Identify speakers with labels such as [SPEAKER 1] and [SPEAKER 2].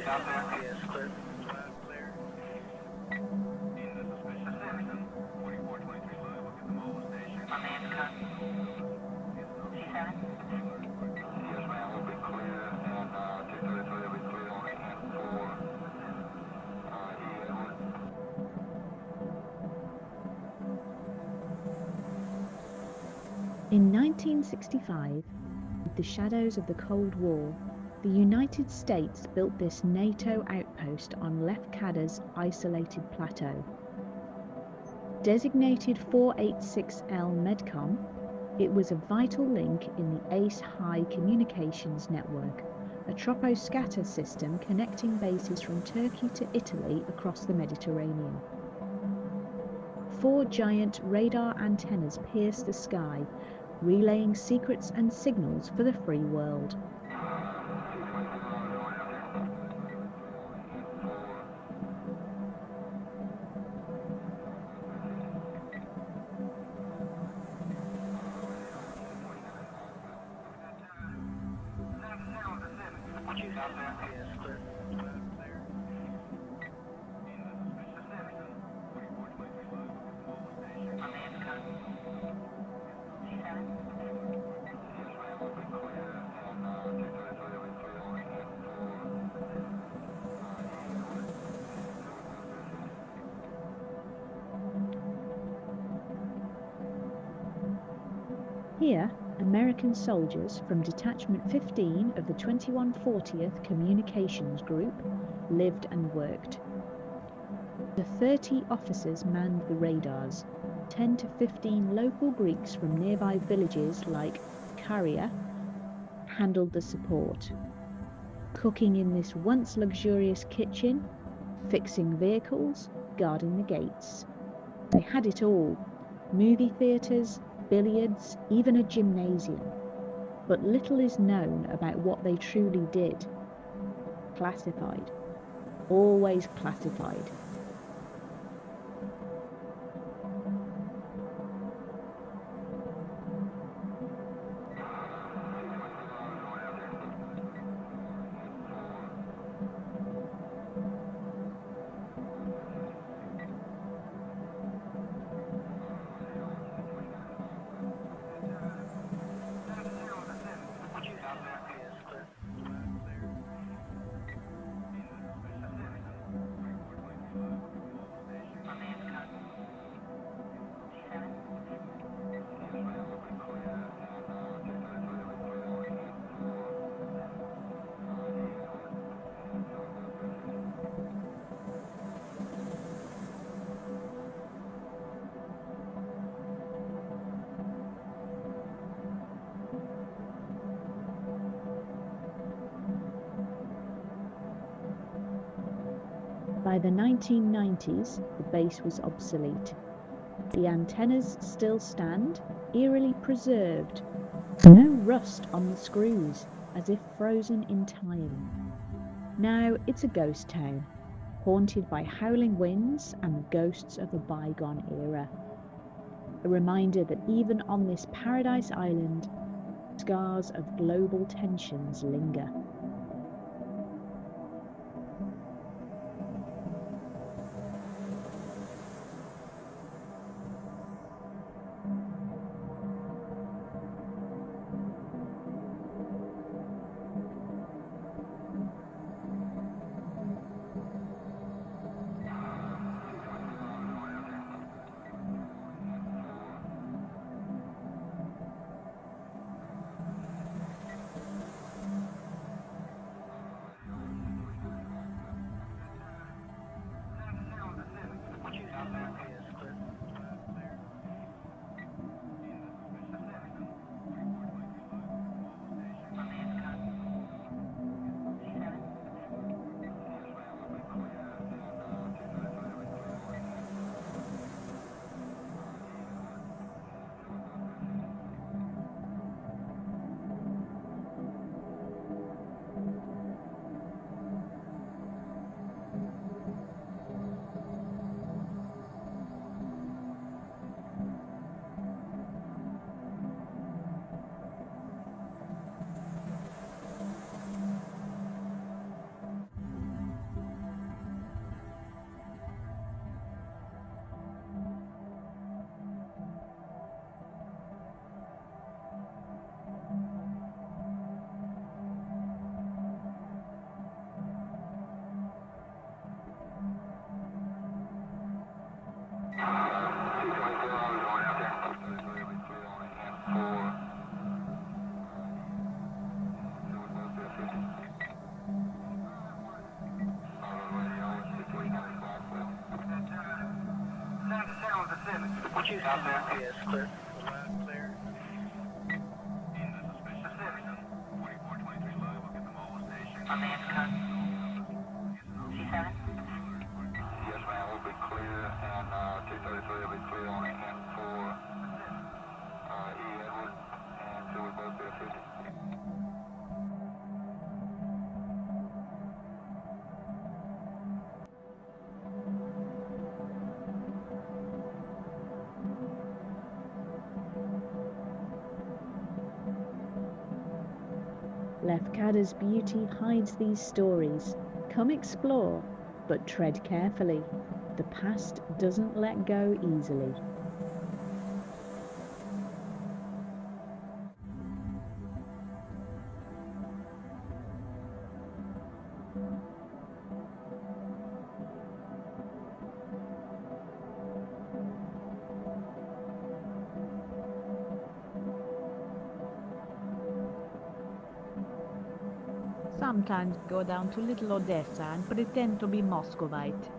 [SPEAKER 1] In 1965, with the shadows of the Cold War, the United States built this NATO outpost on Lefkada's isolated plateau. Designated 486L Medcom, it was a vital link in the ACE-High communications network, a troposcatter system connecting bases from Turkey to Italy across the Mediterranean. 4 giant radar antennas pierced the sky, relaying secrets and signals for the free world. Here, American soldiers from Detachment 15 of the 2140th Communications Group lived and worked. The 30 officers manned the radars. 10 to 15 local Greeks from nearby villages like Karya handled the support, cooking in this once luxurious kitchen, fixing vehicles, guarding the gates. They had it all: movie theatres, billiards, even a gymnasium. But little is known about what they truly did. Classified. Always classified. By the 1990s, the base was obsolete. The antennas still stand, eerily preserved. No rust on the screws, as if frozen in time. Now it's a ghost town, haunted by howling winds and the ghosts of a bygone era. A reminder that even on this paradise island, scars of global tensions linger.
[SPEAKER 2] Yes, clear.
[SPEAKER 3] Clear.
[SPEAKER 2] Yes, ma'am, we'll be clear, and 233 will be clear on it, and for E. Edward, and so we both be a 50.
[SPEAKER 1] Lefkada's beauty hides these stories. Come explore, but tread carefully. The past doesn't let go easily.
[SPEAKER 4] Sometimes go down to Little Odessa and pretend to be Muscovite.